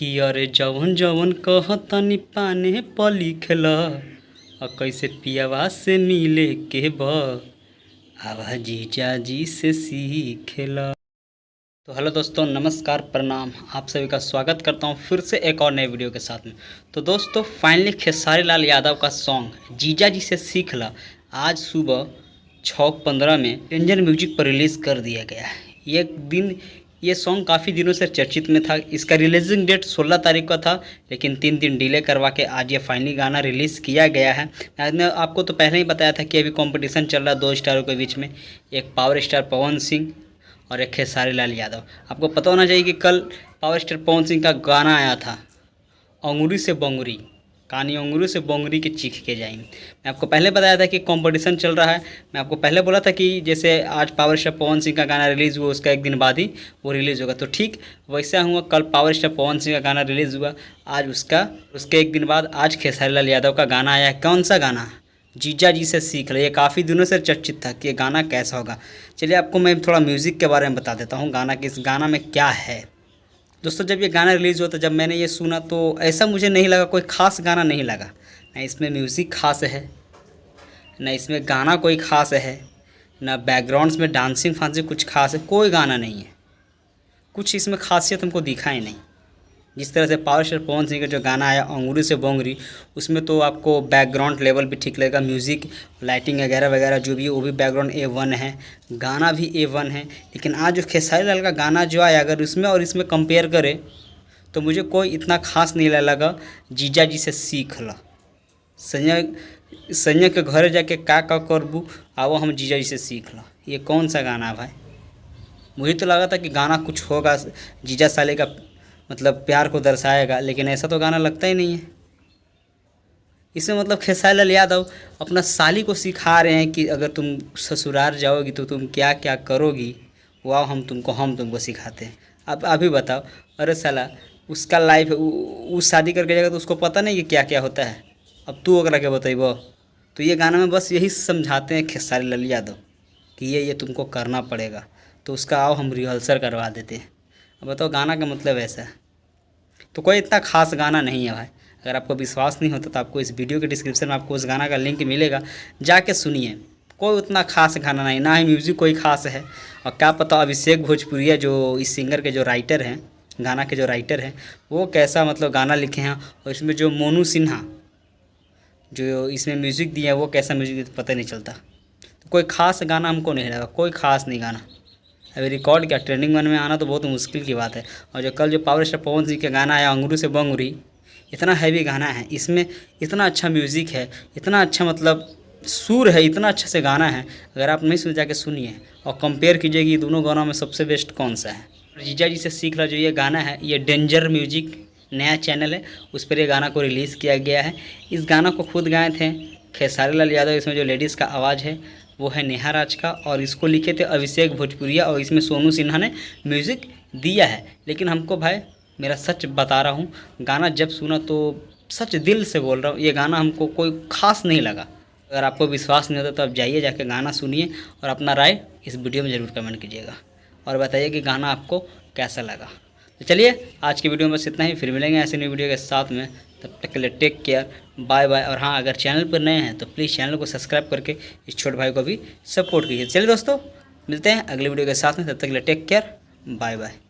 कि अरे जवन जवन कहतनी पाने पर लिखला कैसे पियावा से मिले के बा आवा जीजा जी से सीखेला। तो हेलो दोस्तों, नमस्कार, प्रणाम। आप सभी का स्वागत करता हूं फिर से एक और नए वीडियो के साथ में। तो दोस्तों फाइनली खेसारी लाल यादव का सॉन्ग जीजा जी से सीखला आज सुबह 6:15 में डेंजर म्यूजिक पर रिलीज़ कर दिया गया है। ये सॉन्ग काफ़ी दिनों से चर्चित में था। इसका रिलीजिंग डेट 16 तारीख का था, लेकिन 3 दिन डिले करवा के आज ये फाइनली गाना रिलीज़ किया गया है। मैंने आपको तो पहले ही बताया था कि अभी कंपटीशन चल रहा है दो स्टारों के बीच में, एक पावर स्टार पवन सिंह और एक खेसारी लाल यादव। आपको पता होना चाहिए कि कल पावर स्टार पवन सिंह का गाना आया था अंगूरी से बंगूरी, कहानी अंगूरी से बंगूरी के चीख के जाएंगे। मैं आपको पहले बताया था कि कंपटीशन चल रहा है। मैं आपको पहले बोला था कि जैसे आज पावर स्टार पवन सिंह का गाना रिलीज़ हुआ उसका एक दिन बाद ही वो रिलीज़ होगा, तो ठीक वैसा हुआ। कल पावर स्टार पवन सिंह का गाना रिलीज़ हुआ, आज उसके एक दिन बाद आज खेसारी लाल यादव का गाना आया। कौन सा गाना? जीजा जी से सीख ले। ये काफ़ी दिनों से चर्चित था कि ये गाना कैसा होगा। चलिए आपको मैं थोड़ा म्यूज़िक के बारे में बता देता हूँ, गाना के इस गाना में क्या है। दोस्तों जब ये गाना रिलीज़ हुआ था, जब मैंने ये सुना तो ऐसा मुझे नहीं लगा, कोई ख़ास गाना नहीं लगा। ना इसमें म्यूज़िक खास है, ना इसमें गाना कोई ख़ास है, ना बैकग्राउंड्स में डांसिंग फांसिंग कुछ खास है, कोई गाना नहीं है। कुछ इसमें खासियत हमको दिखा ही नहीं। जिस तरह से पावर स्टार पवन सिंह का जो गाना आया अंगूरी से बोंगरी, उसमें तो आपको बैकग्राउंड लेवल भी ठीक लगेगा, म्यूज़िक लाइटिंग वगैरह वगैरह जो भी है वो भी बैकग्राउंड A1 है, गाना भी A1 है। लेकिन आज जो खेसारी लाल का गाना जो आया, अगर उसमें और इसमें कंपेयर करें तो मुझे कोई इतना खास नहीं लगा। जीजा जी से सीख ला, संजय के घर जाके का करबू, आओ हम जीजा जी से सीख ला। ये कौन सा गाना है भाई? मुझे तो लगा था कि गाना कुछ होगा जीजा साले का, मतलब प्यार को दर्शाएगा, लेकिन ऐसा तो गाना लगता ही नहीं है। इसमें मतलब खेसारी लाल यादव अपना साली को सिखा रहे हैं कि अगर तुम ससुराल जाओगी तो तुम क्या क्या करोगी, वाह हम तुमको सिखाते हैं। अब अभी बताओ, अरे साला उसका लाइफ उस शादी करके जाएगा तो उसको पता नहीं कि क्या क्या होता है। अब तू अगर के बताइबो। तो ये गाना में बस यही समझाते हैं खेसारी लाल यादव कि ये तुमको करना पड़ेगा, तो उसका आओ हम रिहर्सल करवा देते हैं। अब बताओ, गाना का मतलब ऐसा है। तो कोई इतना खास गाना नहीं है भाई। अगर आपको विश्वास नहीं होता तो आपको इस वीडियो के डिस्क्रिप्शन में आपको उस गाना का लिंक मिलेगा, जाके सुनिए। कोई उतना खास गाना नहीं, ना ही म्यूज़िक कोई खास है। और क्या पता अभिषेक भोजपुरिया जो इस सिंगर के जो राइटर हैं, गाना के जो राइटर हैं, वो कैसा मतलब गाना लिखे हैं। और इसमें जो मोनू सिन्हा जो इसमें म्यूज़िक दिया है वो कैसा म्यूज़िक पता नहीं चलता। तो कोई ख़ास गाना हमको नहीं लगा, कोई ख़ास नहीं गाना। अभी रिकॉर्ड क्या ट्रेंडिंग 1 में आना तो बहुत मुश्किल की बात है। और जो कल जो पावर स्टार पवन सिंह का गाना आया अंगूरी से बंगूरी, इतना हैवी गाना है, इसमें इतना अच्छा म्यूज़िक है, इतना अच्छा मतलब सुर है, इतना अच्छा से गाना है। अगर आप नहीं सुन जाके सुनिए और कंपेयर कीजिए कि दोनों गानों में सबसे बेस्ट कौन सा है। जीजा जी से सीख ला जो ये गाना है, ये डेंजर म्यूजिक नया चैनल है, उस पर ये गाना को रिलीज़ किया गया है। इस गाना को खुद गाए थे खेसारी लाल यादव। इसमें जो लेडीज़ का आवाज़ है वो है नेहा राज का, और इसको लिखे थे अभिषेक भोजपुरिया, और इसमें सोनू सिन्हा ने म्यूज़िक दिया है। लेकिन हमको भाई, मेरा सच बता रहा हूँ, गाना जब सुना तो सच दिल से बोल रहा हूँ, ये गाना हमको कोई ख़ास नहीं लगा। अगर आपको विश्वास नहीं होता तो आप जाइए, जाके गाना सुनिए और अपना राय इस वीडियो में ज़रूर कमेंट कीजिएगा और बताइए कि गाना आपको कैसा लगा। तो चलिए आज की वीडियो में बस इतना ही, फिर मिलेंगे ऐसे नई वीडियो के साथ में। तब तक के लिए टेक केयर, बाय बाय। और हाँ, अगर चैनल पर नए हैं तो प्लीज़ चैनल को सब्सक्राइब करके इस छोटे भाई को भी सपोर्ट कीजिए। चलिए दोस्तों, मिलते हैं अगले वीडियो के साथ में, तब तक के लिए टेक केयर, बाय बाय।